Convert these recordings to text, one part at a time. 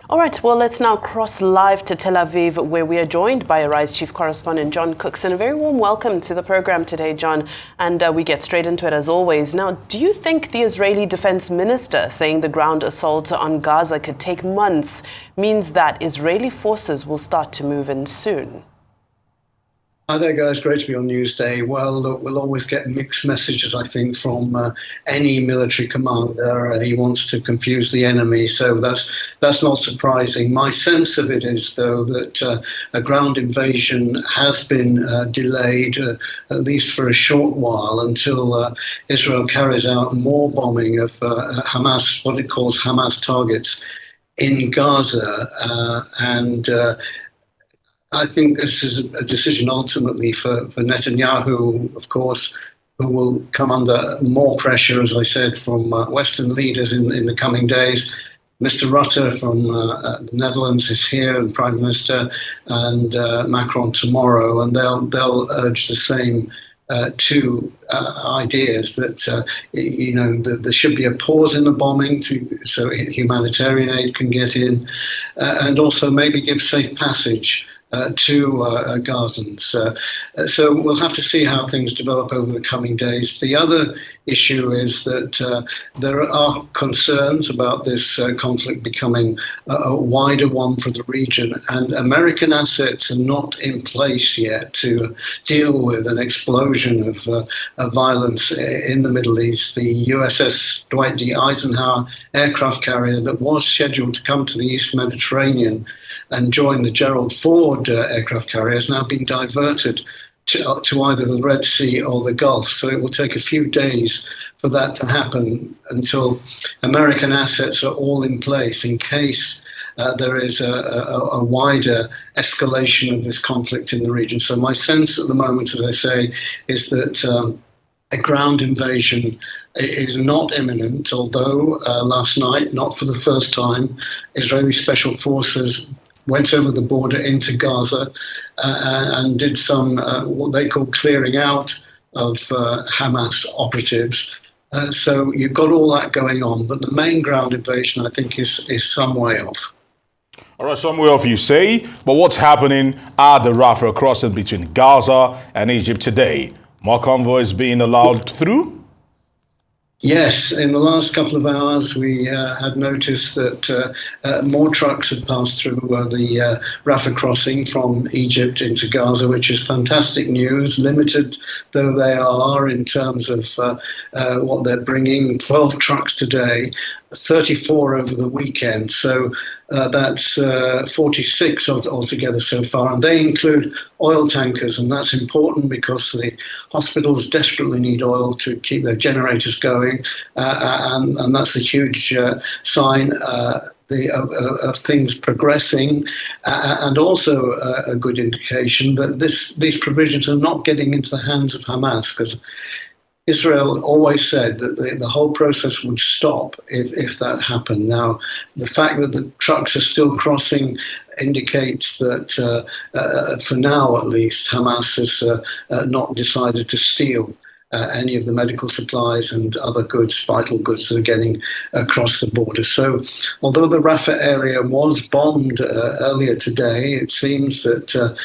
All right, well, let's now cross live to Tel Aviv, where we are joined by Arise Chief Correspondent John Cookson. A very warm welcome to the program today, John, and we get straight into it as always. Now, do you think the Israeli Defense Minister saying the ground assault on Gaza could take months means that Israeli forces will start to move in soon? Hi there, guys. Great to be on Newsday. Well, we'll always get mixed messages, I think, from any military commander. He wants to confuse the enemy, so that's not surprising. My sense of it is, though, that a ground invasion has been delayed, at least for a short while, until Israel carries out more bombing of Hamas, what it calls Hamas targets, in Gaza. I think this is a decision ultimately for Netanyahu, of course, who will come under more pressure, as I said, from Western leaders in the coming days. Mr. Rutte from the Netherlands is here, and Prime Minister, and Macron tomorrow, and they'll urge the same two ideas that that there should be a pause in the bombing so humanitarian aid can get in, and also maybe give safe passage to Gazans. So we'll have to see how things develop over the coming days. The other issue is that there are concerns about this conflict becoming a wider one for the region, and American assets are not in place yet to deal with an explosion of violence in the Middle East. The USS Dwight D. Eisenhower aircraft carrier that was scheduled to come to the East Mediterranean and join the Gerald Ford aircraft carrier has now been diverted to either the Red Sea or the Gulf. So it will take a few days for that to happen until American assets are all in place in case there is a wider escalation of this conflict in the region. So my sense at the moment, as I say, is that a ground invasion is not imminent, although last night, not for the first time, Israeli special forces went over the border into Gaza and did some what they call clearing out of Hamas operatives. So you've got all that going on, but the main ground invasion, I think, is some way off. All right, some way off, you say, but what's happening at the Rafah crossing between Gaza and Egypt today? More convoys being allowed through? Yes, in the last couple of hours, we had noticed that more trucks had passed through the Rafah crossing from Egypt into Gaza, which is fantastic news, limited though they are in terms of what they're bringing. 12 trucks today, 34 over the weekend. So that's 46 altogether so far, and they include oil tankers, and that's important because the hospitals desperately need oil to keep their generators going, and that's a huge sign of things progressing, and also a good indication that these provisions are not getting into the hands of Hamas, because Israel always said that the whole process would stop if that happened. Now, the fact that the trucks are still crossing indicates that, for now at least, Hamas has not decided to steal any of the medical supplies and other goods, vital goods that are getting across the border. So although the Rafah area was bombed earlier today, it seems that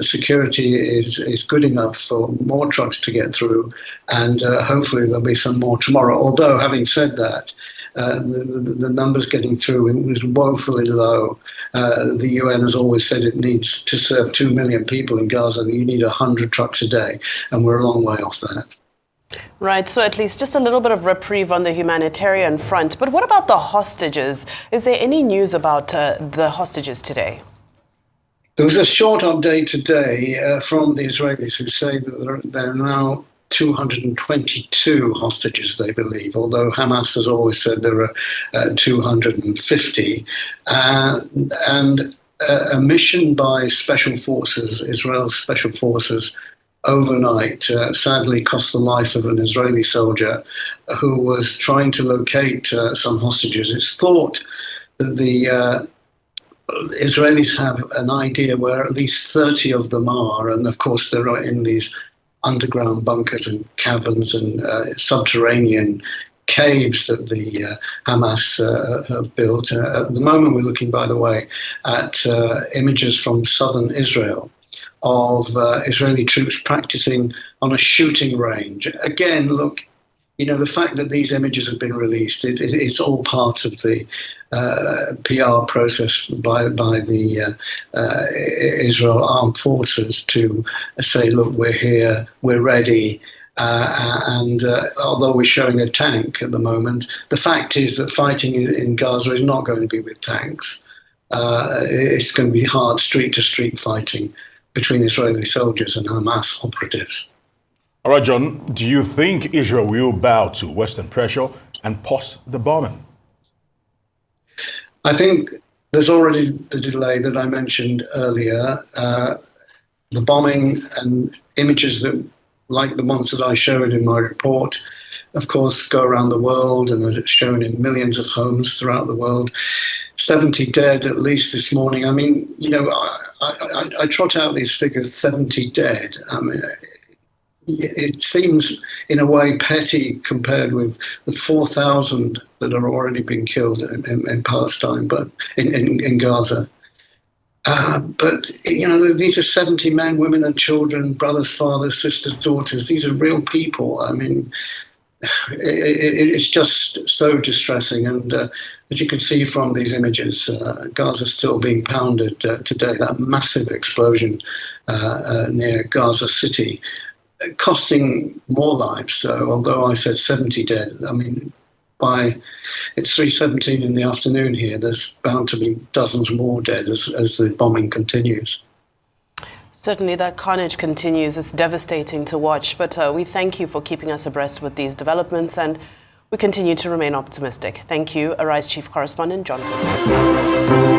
security is good enough for more trucks to get through, and hopefully there'll be some more tomorrow. Although, having said that, the numbers getting through, it was woefully low. The UN has always said it needs to serve 2 million people in Gaza, that you need 100 trucks a day, and we're a long way off that. Right, so at least just a little bit of reprieve on the humanitarian front. But what about the hostages? Is there any news about the hostages today? There was a short update today from the Israelis who say that there are now 222 hostages, they believe, although Hamas has always said there are 250. And a mission by special forces, Israel's special forces, overnight sadly cost the life of an Israeli soldier who was trying to locate some hostages. It's thought that the Israelis have an idea where at least 30 of them are, and of course they're in these underground bunkers and caverns and subterranean caves that the Hamas have built. At the moment, we're looking, by the way, at images from southern Israel of Israeli troops practicing on a shooting range. Again, look, the fact that these images have been released, it's all part of the PR process by the Israel Armed Forces to say, look, we're here, we're ready. And although we're showing a tank at the moment, the fact is that fighting in Gaza is not going to be with tanks. It's going to be hard street-to-street fighting between Israeli soldiers and Hamas operatives. All right, John, do you think Israel will bow to Western pressure and pause the bombing? I think there's already the delay that I mentioned earlier. The bombing and images that, like the ones that I showed in my report, of course, go around the world and are shown in millions of homes throughout the world. 70 dead, at least this morning. I mean, I trot out these figures, 70 dead. I mean, it seems in a way petty compared with the 4,000 that are already being killed in Palestine, but in Gaza. But these are 70 men, women, and children, brothers, fathers, sisters, daughters. These are real people. I mean, it's just so distressing. And as you can see from these images, Gaza's still being pounded today. That massive explosion near Gaza City, costing more lives. So although I said 70 dead, I mean, it's 3:17 in the afternoon here, there's bound to be dozens more dead as the bombing continues. Certainly that carnage continues. It's devastating to watch, but we thank you for keeping us abreast with these developments, and we continue to remain optimistic. Thank you, Arise Chief Correspondent John Cookson.